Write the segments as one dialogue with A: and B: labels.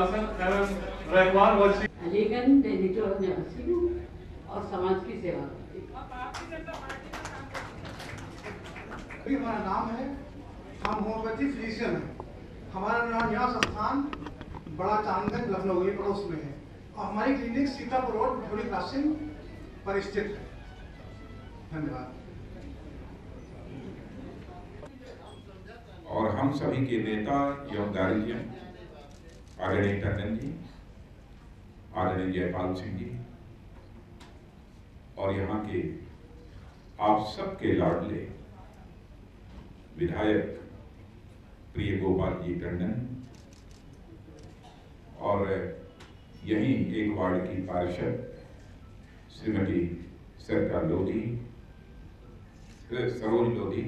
A: शासन एवं रखवाल वंशी
B: अलीगंज बेनीचोर निवासी हूँ और समाज की सेवा करती हूँ।
C: हमारा नाम है, हम होम्योपैथी फिजिशियन हैं। हमारा यहाँ संस्थान बड़ा चांदगंज लखनऊ के पड़ोस में है और हमारी क्लिनिक सीतापुर रोड भोली क्रॉसिंग पर स्थित है। धन्यवाद।
D: और हम सभी के नेता एवं गार्जियन आदरणीय टंडन जी, आदरणीय जयपाल सिंह जी और यहाँ के आप सबके लाडले विधायक प्रिय गोपाल जी टंडन और यहीं एक वार्ड की पार्षद श्रीमती सरकार लोधी, सरोज लोधी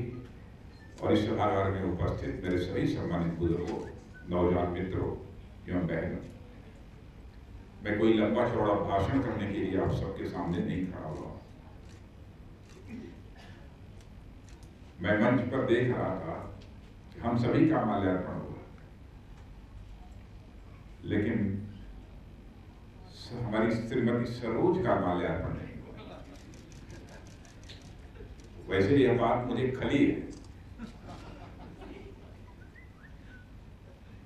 D: और इस सभागार में उपस्थित मेरे सभी सम्मानित बुजुर्गों, नौजवान मित्रों एवं बहनों, मैं कोई लंबा चौड़ा भाषण करने के लिए आप सबके सामने नहीं खड़ा हुआ। मैं मंच पर देख रहा था कि हम सभी का माल्यार्पण हुआ, लेकिन हमारी श्रीमती सरोज का माल्यार्पण नहीं हुआ। वैसे यह बात मुझे खली है।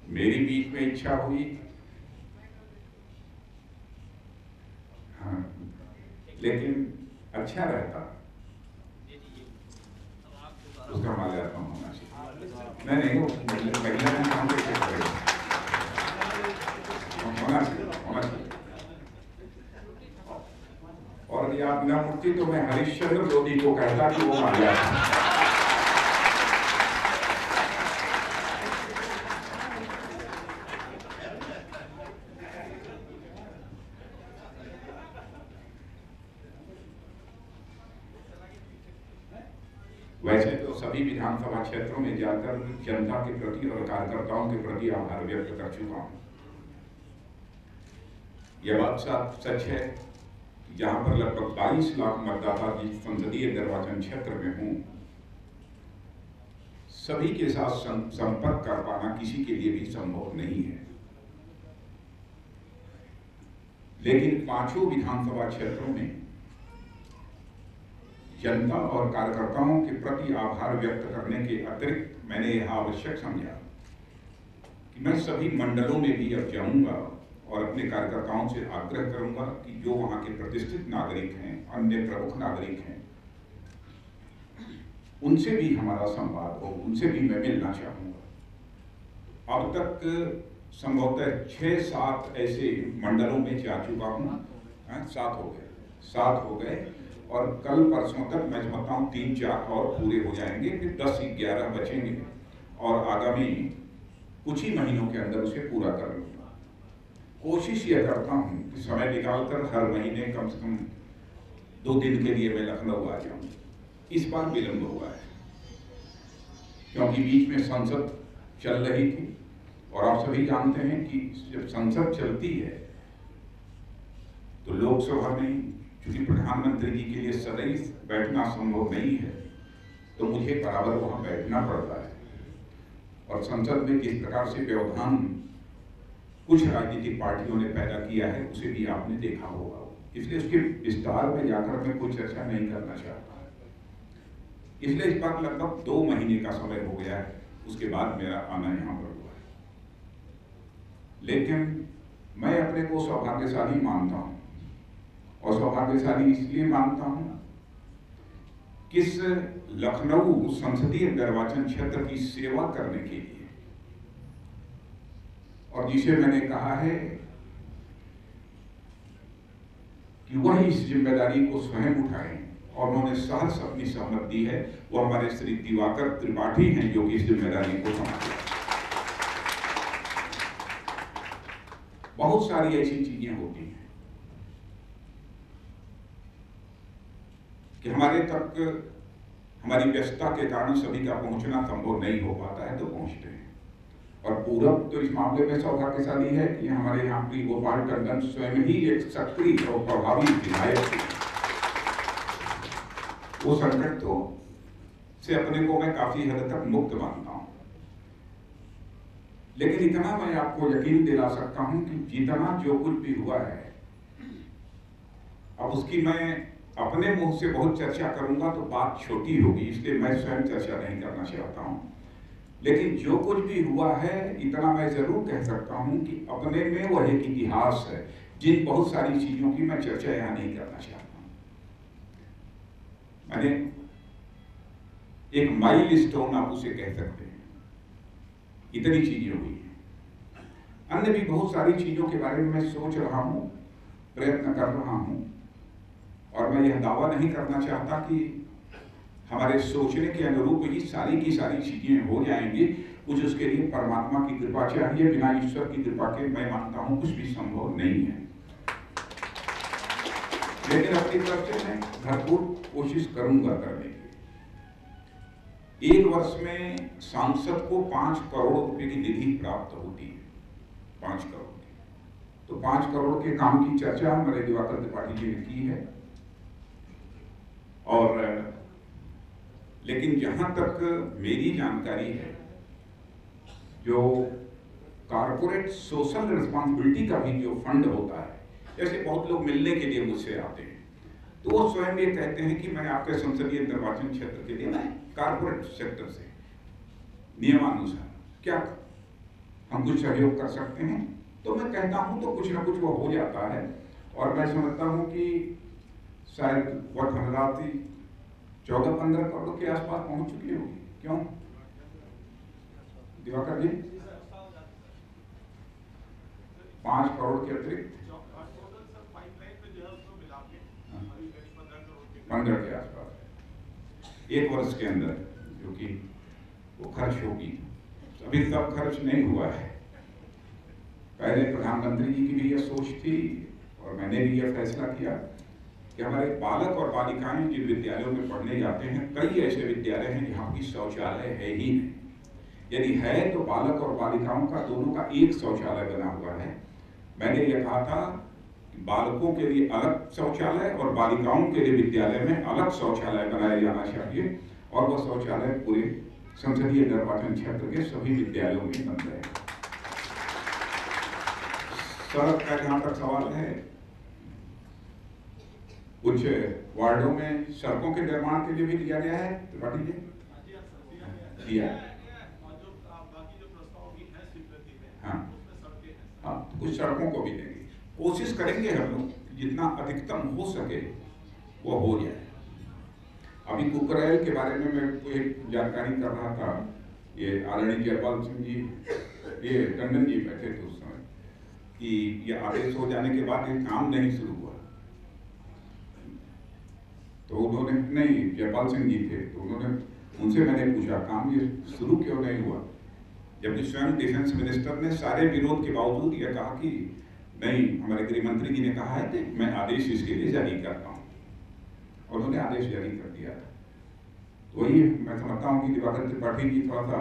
D: मेरी बीच में इच्छा हुई, हाँ, लेकिन अच्छा रहता उसका माल्यार्पण होना चाहिए। नहीं महिला ने काम कैसे करेगा, होना चाहिए। और यह बिना मूर्ति तो मैं हरिश्चंद्र लोधी को कहता कि वो माल्यार्पण। वैसे तो सभी विधानसभा क्षेत्रों में जाकर जनता के प्रति और कार्यकर्ताओं के प्रति आभार व्यक्त कर चुका हूं। यह बात सच है, जहां पर लगभग 22 लाख मतदाता जिस संसदीय निर्वाचन क्षेत्र में हूं, सभी के साथ संपर्क कर पाना किसी के लिए भी संभव नहीं है। लेकिन 5 विधानसभा क्षेत्रों में जनता और कार्यकर्ताओं के प्रति आभार व्यक्त करने के अतिरिक्त मैंने यह आवश्यक समझा कि मैं सभी मंडलों में भी अब जाऊंगा और अपने कार्यकर्ताओं से आग्रह करूंगा कि जो वहां के प्रतिष्ठित नागरिक हैं, अन्य प्रमुख नागरिक हैं, उनसे भी हमारा संवाद हो, उनसे भी मैं मिलना चाहूंगा। अब तक संभवतः 6-7 ऐसे मंडलों में जा चुका हूं। 7 हो गए और कल परसों तक मैं समझता हूँ 3-4 और पूरे हो जाएंगे, फिर 10-11 बचेंगे और आगामी कुछ ही महीनों के अंदर उसे पूरा कर लूंगा। कोशिश यह करता हूँ कि समय निकालकर हर महीने कम से कम 2 दिन के लिए मैं लखनऊ आ जाऊँ। इस बार विलंब हुआ है क्योंकि बीच में संसद चल रही थी और आप सभी जानते हैं कि जब संसद चलती है तो लोकसभा में क्योंकि प्रधानमंत्री जी के लिए सदैव बैठना संभव नहीं है, तो मुझे बराबर वहां बैठना पड़ता है। और संसद में जिस प्रकार से व्यवधान कुछ राजनीतिक पार्टियों ने पैदा किया है, उसे भी आपने देखा होगा। इसलिए उसके विस्तार में जाकर मैं कुछ चर्चा नहीं करना चाहता। इसलिए इस बार लगभग 2 महीने का समय हो गया है, उसके बाद मेरा आना यहाँ पर हुआ है। लेकिन मैं अपने को सौभाग्यशाली मानता हूँ और सौभाग्यशाली इसलिए मानता हूं कि इस लखनऊ संसदीय निर्वाचन क्षेत्र की सेवा करने के लिए, और जिसे मैंने कहा है कि वह इस जिम्मेदारी को स्वयं उठाएं और उन्होंने सहर्ष अपनी सहमति दी है, वो हमारे श्री दिवाकर त्रिपाठी हैं जो कि इस जिम्मेदारी को संभालें। बहुत सारी ऐसी चीजें होती हैं कि हमारे तक हमारी व्यस्तता के कारण सभी का पहुंचना संभव नहीं हो पाता है, तो पहुंचते हैं। और पूरब तो इस मामले में सौभाग्यशाली है कि हमारे यहाँ की गोपाल टंडन स्वयं ही एक सक्रिय और प्रभावी विधायक थे। वो संकट तो से अपने को मैं काफी हद तक मुक्त मानता हूँ। लेकिन इतना मैं आपको यकीन दिला सकता हूं कि जितना जो कुछ भी हुआ है, अब उसकी मैं अपने मुंह से बहुत चर्चा करूंगा तो बात छोटी होगी, इसलिए मैं स्वयं चर्चा नहीं करना चाहता हूं। लेकिन जो कुछ भी हुआ है, इतना मैं जरूर कह सकता हूं कि अपने में वह एक इतिहास है, जिन बहुत सारी चीजों की मैं चर्चा यहां नहीं करना चाहता हूं। मैंने एक माइलस्टोन आप उसे कह सकते हैं, इतनी चीजें हुई हैं। अन्य भी बहुत सारी चीजों के बारे में मैं सोच रहा हूं, प्रयत्न कर रहा हूं, और मैं यह दावा नहीं करना चाहता कि हमारे सोचने के अनुरूप ही सारी की सारी चीजें हो जाएंगी। कुछ उसके लिए परमात्मा की कृपा चाहिए, बिना ईश्वर की कृपा के मैं मानता हूं कुछ भी संभव नहीं है। लेकिन अपनी तरफ से मैं भरपूर कोशिश करूंगा करने की। एक वर्ष में सांसद को 5 करोड़ रुपए की निधि प्राप्त होती है, 5 करोड़ की। तो 5 करोड़ के काम की चर्चा हमारे दिवाकर त्रिपाठी जी ने की है। और लेकिन जहां तक मेरी जानकारी है, जो कारपोरेट सोशल रिस्पॉन्सिबिलिटी का भी जो फंड होता है, जैसे बहुत लोग मिलने के लिए मुझसे आते हैं, तो वो स्वयं ये कहते हैं कि मैं आपके संसदीय निर्वाचन क्षेत्र के लिए मैं कारपोरेट सेक्टर से नियमानुसार क्या हम कुछ सहयोग कर सकते हैं। तो मैं कहता हूं तो कुछ ना कुछ वो हो जाता है। और मैं समझता हूं कि शायद वह धनराशि 14-15 करोड़ के आसपास पहुंच चुकी होगी। क्यों दिवाकर जी? 5 करोड़ के अतिरिक्त 15 के आसपास एक वर्ष के अंदर, जो कि वो खर्च होगी। अभी तक खर्च नहीं हुआ है। पहले प्रधानमंत्री जी की भी यह सोच थी और मैंने भी यह फैसला किया कि हमारे बालक और बालिकाएं जिन विद्यालयों में पढ़ने जाते हैं, कई ऐसे विद्यालय हैं जहाँ की शौचालय है ही नहीं। यदि है तो बालक और बालिकाओं का दोनों का एक शौचालय बना हुआ है। मैंने यह कहा था कि बालकों के लिए अलग शौचालय और बालिकाओं के लिए विद्यालय में अलग शौचालय बनाया जाना चाहिए, और वह शौचालय पूरे संसदीय निर्वाचन क्षेत्र के सभी विद्यालयों में बन रहे हैं। सड़क का जहाँ तक सवाल है, कुछ वार्डों में सड़कों के निर्माण के लिए भी दिया गया है। त्रिपाठी जी दिया, हाँ हाँ, कुछ सड़कों को भी देंगे। कोशिश करेंगे हम लोग जितना अधिकतम हो सके वो हो जाए। अभी कुकरेल के बारे में मैं कोई एक जानकारी कर रहा था। ये आदरणीय जयपाल सिंह जी, ये टंडन जी बैठे थे उस समय, कि ये आदेश हो जाने के बाद ये काम नहीं शुरू हुआ। तो उन्होंने, नहीं जयपाल सिंह जी थे, तो उन्होंने, उनसे मैंने पूछा काम ये शुरू क्यों नहीं हुआ, जबकि स्वयं डिफेंस मिनिस्टर ने सारे विरोध के बावजूद यह कहा कि नहीं, हमारे गृह मंत्री जी ने कहा है कि मैं आदेश इसके लिए जारी करता हूँ, और उन्होंने आदेश जारी कर दिया था। तो वही मैं समझता हूँ कि दिवाकर त्रिपाठी जी थोड़ा सा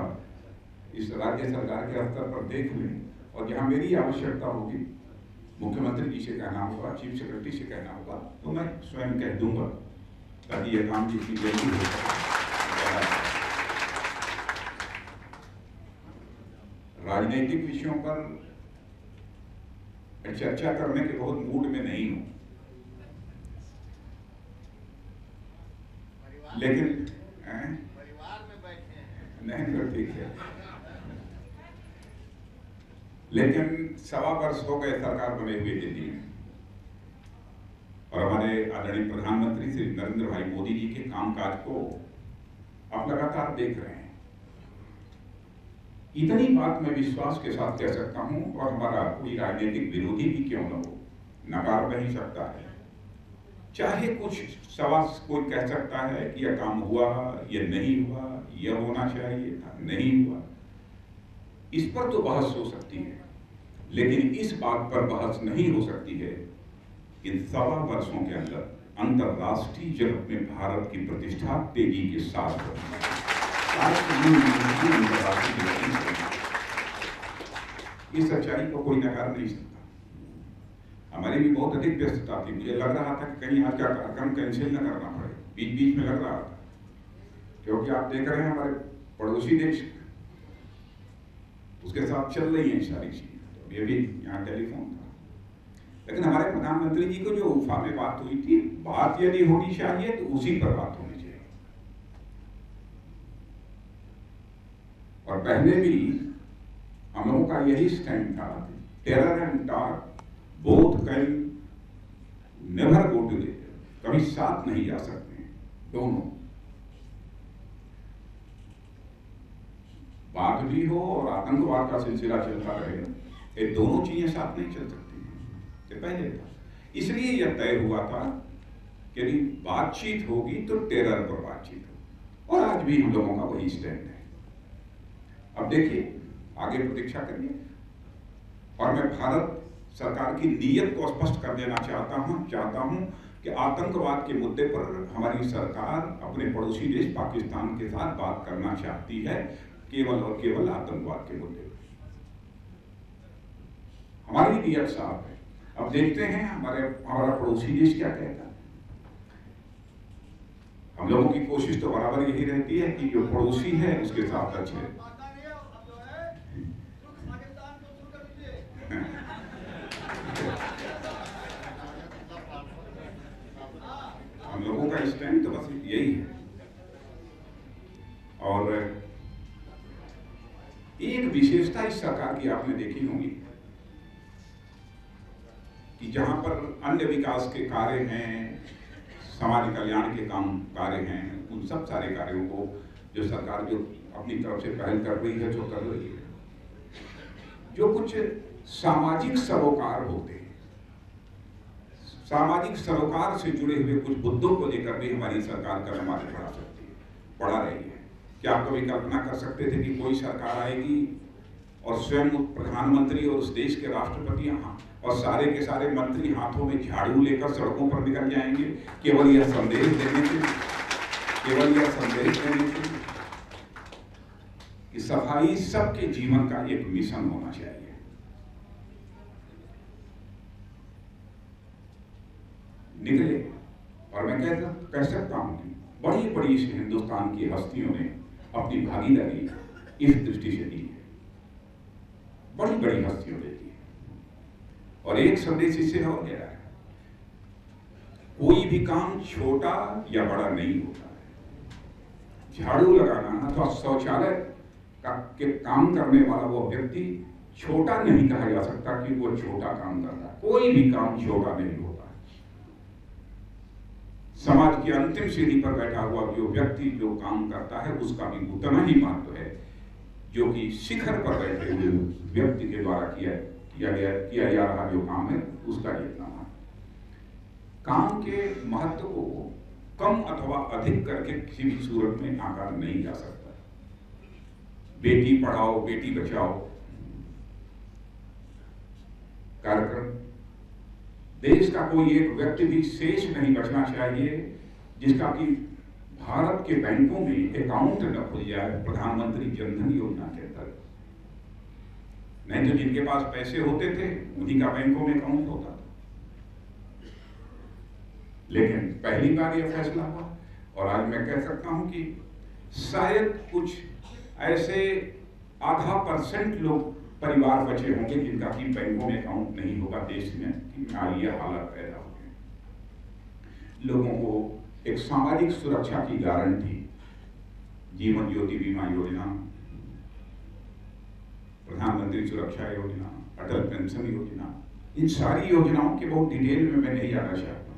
D: इस राज्य सरकार के स्तर पर देख लें, और जहाँ मेरी आवश्यकता होगी मुख्यमंत्री जी से कहना होगा, चीफ सेक्रेटरी से कहना होगा, तो मैं स्वयं कह दूंगा, ताकि यह काम जितनी जल्दी हो सके। राजनीतिक विषयों पर चर्चा करने के बहुत मूड में नहीं हूं, लेकिन
E: परिवार में बैठे हैं,
D: नहीं तो ठीक है। लेकिन 1.25 वर्ष हो गए सरकार बने हुए दिल्ली में, और हमारे आदरणीय प्रधानमंत्री श्री नरेंद्र भाई मोदी जी के कामकाज को आप लगातार देख रहे हैं। इतनी बात मैं विश्वास के साथ कह सकता हूं, और हमारा कोई राजनीतिक विरोधी भी क्यों न हो, नकार नहीं सकता है। चाहे कुछ सवाल कोई कह सकता है कि यह काम हुआ, यह नहीं हुआ, यह होना चाहिए था, नहीं हुआ, इस पर तो बहस हो सकती है, लेकिन इस बात पर बहस नहीं हो सकती है इन 1.25 वर्षों के अंदर अंतरराष्ट्रीय जगत में भारत की प्रतिष्ठा तेजी के साथ इस सच्चाई को कोई नकार नहीं सकता। हमारी भी बहुत अधिक व्यस्तता थी, मुझे लग रहा था कि कहीं आज का कार्यक्रम कैंसिल न करना पड़े, बीच बीच में लग रहा था, क्योंकि आप देख रहे हैं हमारे पड़ोसी देश उसके साथ चल रही हैं सारी चीजें। ये भी यहाँ टेलीफोन था, लेकिन हमारे प्रधानमंत्री जी को जो उफा में बात हुई थी, बात यदि होनी चाहिए तो उसी पर बात होनी चाहिए। और पहले भी हम लोगों का यही स्टैंड था, terror and talk both can never go together, कभी साथ नहीं जा सकते दोनों। बात भी हो और आतंकवाद का सिलसिला चलता रहे, ये दोनों चीजें साथ नहीं चल सकती हैं। ये पहले था, इसलिए यह तय हुआ था कि यदि बातचीत होगी तो टेरर पर बातचीत हो, और आज भी हम लोगों का वही स्टैंड है। अब देखिए, आगे प्रतीक्षा करिए। और मैं भारत सरकार की नीयत को स्पष्ट कर देना चाहता हूं कि आतंकवाद के मुद्दे पर हमारी सरकार अपने पड़ोसी देश पाकिस्तान के साथ बात करना चाहती है, केवल और केवल आतंकवाद के मुद्दे पर। हमारी नीयत साफ है। अब देखते हैं हमारा पड़ोसी देश क्या कहता है। हम लोगों की कोशिश तो बराबर यही रहती है कि जो पड़ोसी है उसके साथ अच्छे। हम लोगों का स्टैंड तो बस यही है। और एक विशेषता इस सरकार की आपने देखी होगी कि जहां पर अन्य विकास के कार्य हैं, समाज कल्याण के कार्य हैं, उन सब सारे कार्यों को जो सरकार जो अपनी तरफ से पहल कर रही है, जो कर रही है, जो कुछ सामाजिक सरोकार होते हैं, सामाजिक सरोकार से जुड़े हुए कुछ मुद्दों को लेकर भी हमारी सरकार कदम आगे बढ़ा रही है। क्या आप कभी कल्पना कर सकते थे कि कोई सरकार आएगी और स्वयं प्रधानमंत्री और उस देश के राष्ट्रपति और सारे के सारे मंत्री हाथों में झाड़ू लेकर सड़कों पर निकल जाएंगे केवल यह संदेश देने के लिए कि सफाई सबके जीवन का एक मिशन होना चाहिए। निकले, और मैं कह सकता हूं कि बड़ी बड़ी हिंदुस्तान की हस्तियों ने अपनी भागीदारी इस दृष्टि से दी है, बड़ी बड़ी हस्तियों ने दी है। और एक संदेश इससे और गया है, कोई भी काम छोटा या बड़ा नहीं होता है। झाड़ू लगाना अथवा शौचालय के काम करने वाला वो व्यक्ति छोटा नहीं कहा जा सकता कि वो छोटा काम करता है। कोई भी काम छोटा नहीं होता। समाज की अंतिम सीढ़ी पर बैठा हुआ जो व्यक्ति जो काम करता है उसका भी उतना ही महत्व है जो कि शिखर पर बैठे हुए व्यक्ति के द्वारा किया जा रहा जो काम है उसका जितना महत्व। काम के महत्व को कम अथवा अधिक करके किसी भी सूरत में आंका नहीं जा सकता। बेटी पढ़ाओ बेटी बचाओ कार्यक्रम, देश का कोई एक व्यक्ति भी शेष नहीं बचना चाहिए जिसका कि भारत के बैंकों में अकाउंट न खुल जाए प्रधानमंत्री जनधन योजना के तहत। नहीं तो जिनके पास पैसे होते थे उन्हीं का बैंकों में अकाउंट होता था। लेकिन पहली बार यह फैसला हुआ और आज मैं कह सकता हूं कि शायद कुछ ऐसे 0.5% लोग परिवार बचे होंगे जिनका कि बैंकों में अकाउंट नहीं होगा देश में, कि आज यह हालत पैदा हो गई। लोगों को एक सामाजिक सुरक्षा की गारंटी, जीवन ज्योति बीमा योजना, प्रधानमंत्री सुरक्षा योजना, अटल पेंशन योजना, इन सारी योजनाओं के बहुत डिटेल में मैं नहीं जाना चाहता।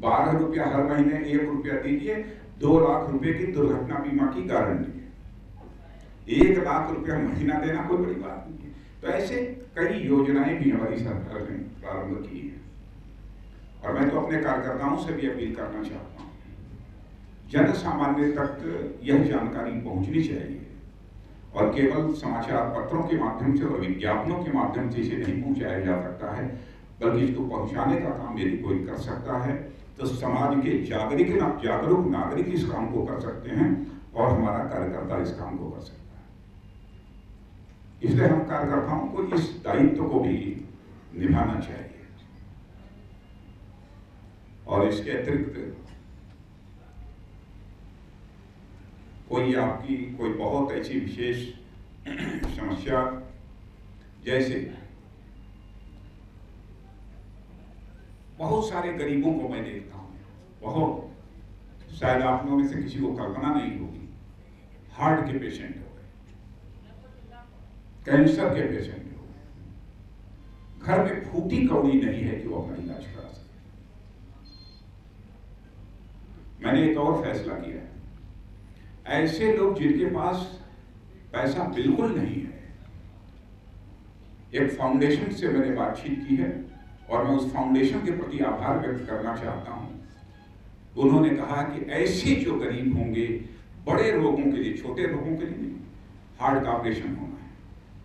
D: 12 रुपया हर महीने 1 रुपया दीजिए, 2 लाख रुपए की दुर्घटना बीमा की गारंटी है। 1 लाख रुपया महीना देना कोई बड़ी बात नहीं है। तो ऐसे कई योजनाएं भी हमारी सरकार ने प्रारंभ की है। और मैं तो अपने कार्यकर्ताओं से भी अपील करना चाहता हूं, जन सामान्य तक यह जानकारी पहुंचनी चाहिए और केवल समाचार पत्रों के माध्यम से और विज्ञापनों के माध्यम से इसे नहीं पहुंचाया जा सकता है, बल्कि इसको पहुंचाने का काम यदि कोई कर सकता है तो समाज के जागरूक नागरिक इस काम को कर सकते हैं और हमारा कार्यकर्ता इस काम को कर सकता है। इसलिए हम कार्यकर्ताओं को इस दायित्व को भी निभाना चाहिए। और इसके अतिरिक्त कोई आपकी कोई बहुत ऐसी विशेष समस्या जैसे बहुत सारे गरीबों को मैं देखता हूँ, बहुत, शायद आप लोगों में से किसी को कल्पना नहीं होगी, हार्ट के पेशेंट हो गए, कैंसर के पेशेंट हो गए, घर में फूटी कौड़ी नहीं है कि वो अपना इलाज करा सके। मैंने एक और फैसला किया है, ऐसे लोग जिनके पास पैसा बिल्कुल नहीं है, एक फाउंडेशन से मैंने बातचीत की है और मैं उस फाउंडेशन के प्रति आभार व्यक्त करना चाहता हूं। उन्होंने कहा कि ऐसे जो गरीब होंगे, बड़े रोगों के लिए, छोटे रोगों के लिए नहीं, हार्ट का ऑपरेशन होना है,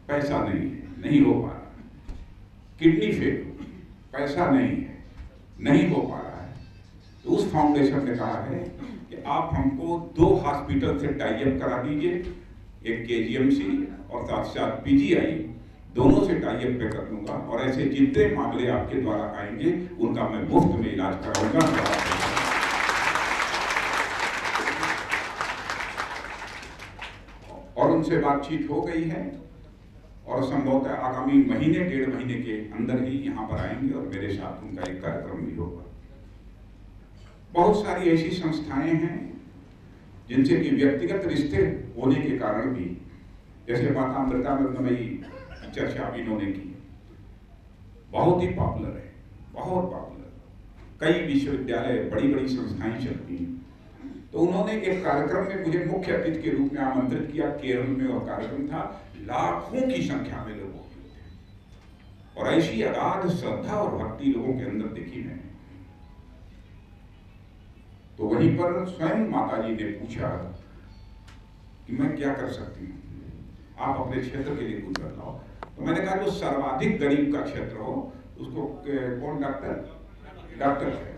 D: पैसा नहीं है, नहीं हो पा रहा, किडनी फेल, पैसा नहीं है, नहीं हो पा रहा है, तो उस फाउंडेशन ने कहा है कि आप हमको 2 हॉस्पिटल से टाई अप करा दीजिए, एक केजीएमसी और साथ साथ पीजीआई, दोनों से टाई अप कर दूंगा और ऐसे जितने मामले आपके द्वारा आएंगे उनका मैं मुफ्त में इलाज कराऊंगा। और उनसे बातचीत हो गई है और संभवतः आगामी महीने, 1.5 महीने के अंदर ही यहाँ पर आएंगे और मेरे साथ उनका एक कार्यक्रम भी होगा। बहुत सारी ऐसी संस्थाएं हैं जिनसे कि व्यक्तिगत रिश्ते होने के कारण भी, जैसे माता अमृतानंदमयी चर्चा भी इन्होंने की, बहुत ही पॉपुलर है, बहुत पॉपुलर, कई विश्वविद्यालय, बड़ी बड़ी संस्थाएं चलती हैं। तो उन्होंने एक कार्यक्रम में मुझे मुख्य अतिथि के रूप में आमंत्रित किया, केरल में वह कार्यक्रम था, लाखों की संख्या में लोग मौजूद थे और ऐसी अगाध श्रद्धा और भक्ति लोगों के अंदर देखी मैंने। तो वहीं पर स्वयं माता जी ने पूछा कि मैं क्या कर सकती हूँ, आप अपने क्षेत्र के लिए कुछ बताओ। तो मैंने कहा जो सर्वाधिक गरीब का क्षेत्र हो उसको कौन डॉक्टर है।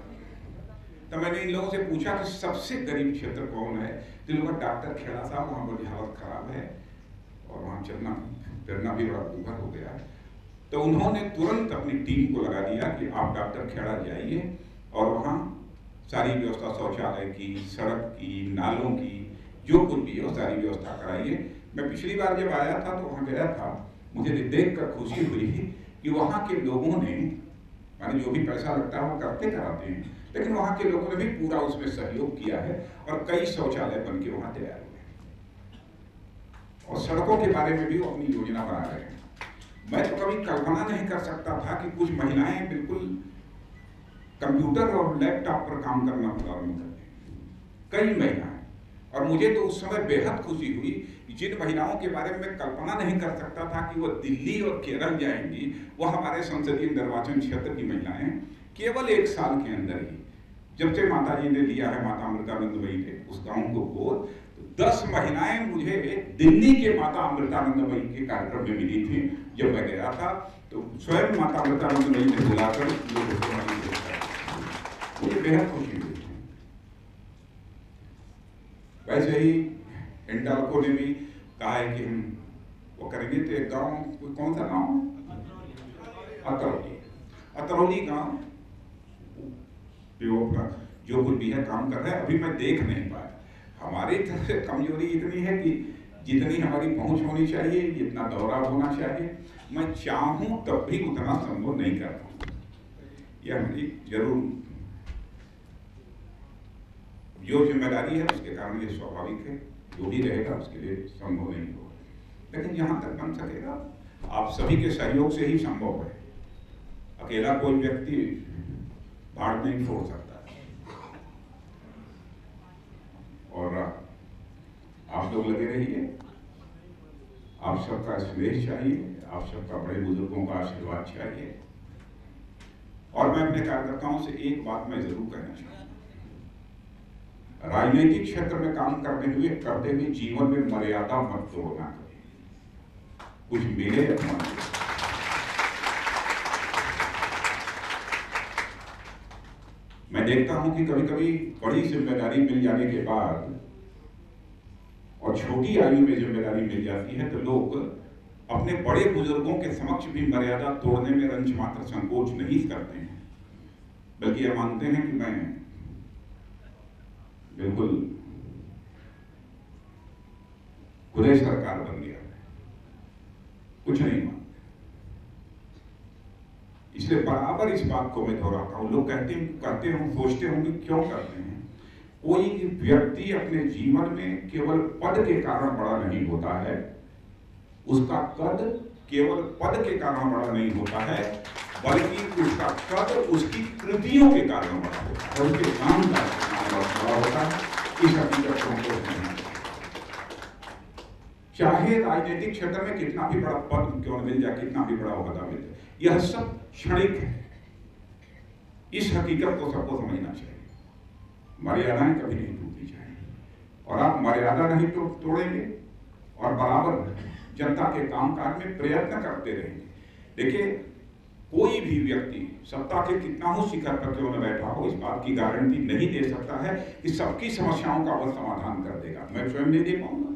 D: तो मैंने इन लोगों से पूछा कि सबसे गरीब क्षेत्र कौन है, तो लोग डॉक्टर खेड़ा साहब, वहाँ बड़ी हालत खराब है और वहाँ चलना फिरना भी बड़ा दुभर हो गया है। तो उन्होंने तुरंत अपनी टीम को लगा दिया कि आप डॉक्टर खेड़ा जाइए और वहाँ सारी व्यवस्था, शौचालय की, सड़क की, नालों की, जो कुछ भी हो सारी व्यवस्था कराइए। मैं पिछली बार जब आया था तो वहाँ गया था, मुझे देखकर खुशी हुई कि वहाँ के लोगों ने, माने जो भी पैसा लगता है वो करते कराते हैं, लेकिन वहाँ के लोगों ने भी पूरा उसमें सहयोग किया है और कई शौचालय बन के वहाँ तैयार हुए और सड़कों के बारे में भी वो अपनी योजना बना रहे हैं। मैं तो कभी कल्पना नहीं कर सकता था कि कुछ महिलाएं बिल्कुल कंप्यूटर और लैपटॉप पर काम करना प्रारंभ कर दें, कई महिलाएं। और मुझे तो उस समय बेहद खुशी हुई कि जिन महिलाओं के बारे में कल्पना नहीं कर सकता था कि वो दिल्ली और केरल जाएंगी, वो हमारे संसदीय निर्वाचन क्षेत्र की महिलाएं केवल 1 साल के अंदर ही, जब से माता जी ने लिया है, माता अमृतानंदमयी ने उस गांव को गोद, तो 10 महिलाएं मुझे दिल्ली के माता अमृतानंदमयी के कार्यक्रम में मिली थी। जब मैं गया था तो स्वयं माता अमृतानंदमयी ने बुलाकर मुझे बेहद खुशी हुई। वैसे ही हिंडाल्को ने भी कहा है कि हम वो करेंगे। तो एक गाँव, कौन सा गाँव, अतरौली गाँव, जो कुछ भी है काम कर रहा है, अभी मैं देख नहीं पाया। हमारी तरफ से कमजोरी इतनी है कि जितनी हमारी पहुंच होनी चाहिए, जितना दौरा होना चाहिए, मैं चाहूं तब भी उतना संभव नहीं कर पाऊँ। यह हमारी जरूर जो जिम्मेदारी है, उसके कारण ये स्वाभाविक है, जो भी रहेगा उसके लिए संभव नहीं होगा। लेकिन जहां तक बन सकेगा, आप सभी के सहयोग से ही संभव है। अकेला कोई व्यक्ति भाड़ नहीं फोड़ सकता है। और आप लोग लगे रहिए, आप सबका स्नेह चाहिए, आप सबका बड़े बुजुर्गों का आशीर्वाद चाहिए। और मैं अपने कार्यकर्ताओं से एक बात मैं जरूर कहना चाहूँगा, राजनीतिक क्षेत्र में काम करते हुए जीवन में मर्यादा मत तोड़ना कभी, कुछ मिले मत। मैं देखता हूं कि कभी कभी बड़ी जिम्मेदारी मिल जाने के बाद और छोटी आयु में जिम्मेदारी मिल जाती है तो लोग अपने बड़े बुजुर्गों के समक्ष भी मर्यादा तोड़ने में रंच मात्र संकोच नहीं करते हैं, बल्कि यह मानते हैं कि मैं बिल्कुल खुले सरकार बन गया है। बार इस बात को मैं दोहराता हूँ, लोग कहते हो, सोचते होंगे क्यों करते हैं। कोई व्यक्ति अपने जीवन में केवल पद के कारण बड़ा नहीं होता है, उसका कद केवल पद के कारण बड़ा नहीं होता है, बल्कि उसका कद उसकी कृतियों के कारण बड़ा होता है, उसके काम का बड़ा होता है। इस हकीकत को हमको समझना चाहिए। चाहे राजनीतिक क्षेत्र में कितना भी बड़ा पद क्यों मिल जाए, कितना भी बड़ा ओहदा मिल जाए, यह सब क्षणिक है। इस हकीकत को सबको समझना चाहिए। मर्यादाएं कभी नहीं टूटनी चाहिए, और आप मर्यादा नहीं तो तोड़ेंगे और बराबर जनता के कामकाज में प्रयत्न करते रहेंगे। देखिए, कोई भी व्यक्ति सत्ता के कितना हो शिखर पर क्यों न बैठा हो, इस बात की गारंटी नहीं दे सकता है कि सबकी समस्याओं का वह समाधान कर देगा। मैं स्वयं नहीं दे पाऊंगा,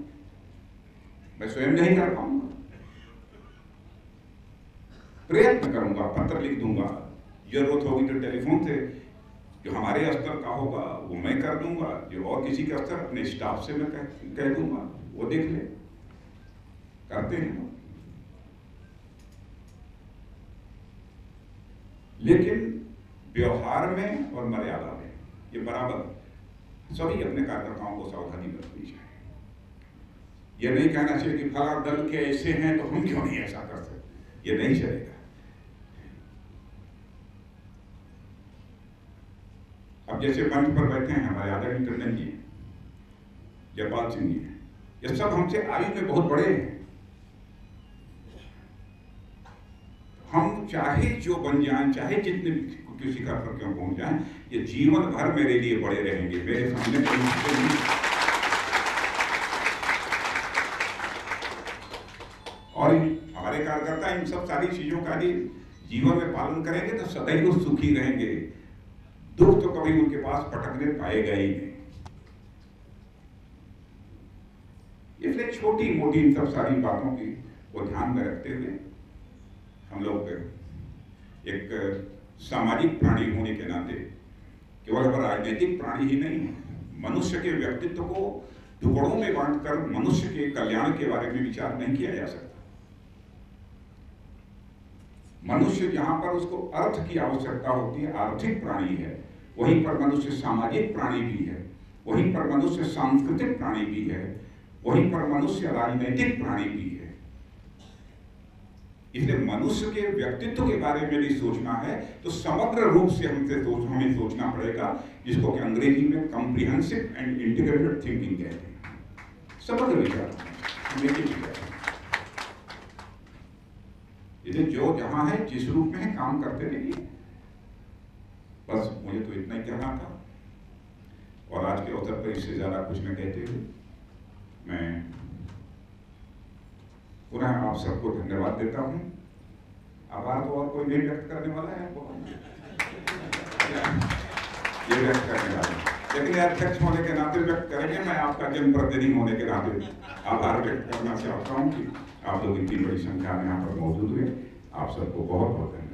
D: मैं स्वयं नहीं कर पाऊंगा। प्रयत्न करूंगा, पत्र लिख दूंगा, जरूरत होगी तो टेलीफोन से जो हमारे स्तर का होगा वो मैं कर दूंगा, जो और किसी का स्तर अपने स्टाफ से मैं कह दूंगा, वो देख ले। करते हैं, लेकिन व्यवहार में और मर्यादा में ये बराबर सभी अपने कार्यकर्ताओं को सावधानी बरतनी चाहिए। ये नहीं कहना चाहिए कि फला दल के ऐसे हैं तो हम क्यों नहीं ऐसा कर सकते, ये नहीं चलेगा। अब जैसे मंच पर बैठे हैं हमारे आदरणीय टंडन जी, जयपाल सिंह जी, ये सब हमसे आयु में बहुत बड़े हैं। हम चाहे जो बन जाएं, चाहे जितने किसी शिखर पर क्यों पहुंच जाएं, ये जीवन भर मेरे लिए बड़े रहेंगे। मेरे सामने कोई मुश्किल नहीं। और हमारे कार्यकर्ता इन सब सारी चीजों का भी जीवन में पालन करेंगे तो सदैव सुखी रहेंगे। दुख तो कभी उनके पास पटकने पाएगा ही नहीं। इसलिए छोटी मोटी इन सब सारी बातों की को ध्यान में रखते हुए हम लोग एक सामाजिक प्राणी होने के नाते केवल हम राजनीतिक प्राणी ही नहीं है, मनुष्य के व्यक्तित्व को टुकड़ों में बांटकर मनुष्य के कल्याण के बारे में विचार नहीं किया जा सकता। मनुष्य जहां पर उसको अर्थ की आवश्यकता होती है, आर्थिक प्राणी है, वहीं पर मनुष्य सामाजिक प्राणी भी है, वहीं पर मनुष्य सांस्कृतिक प्राणी भी है, वहीं पर मनुष्य राजनीतिक प्राणी भी है। इसलिए मनुष्य के व्यक्तित्व के बारे में भी सोचना है तो समग्र रूप से हमें सोचना पड़ेगा, जिसको कि अंग्रेजी में कॉम्प्रिहेंसिव एंड इंटीग्रेटेड थिंकिंग कहते हैं। समग्र विचार, इसलिए जो जहां है, जिस रूप में है, काम करते रहिए। बस मुझे तो इतना ही कहना था, और आज के अवसर पर इससे ज्यादा कुछ न कहते हुए मैं पुनः आप सबको धन्यवाद देता हूं। आभार तो और कोई नहीं व्यक्त करने वाला है आपको, ये व्यक्त करने वाला, लेकिन अध्यक्ष होने के नाते व्यक्त करेंगे। मैं आपका जनप्रतिनिधि होने के नाते आभार व्यक्त करना चाहता हूं कि आप लोग इतनी बड़ी संख्या में यहाँ पर मौजूद हुए। आप सबको बहुत बहुत धन्यवाद।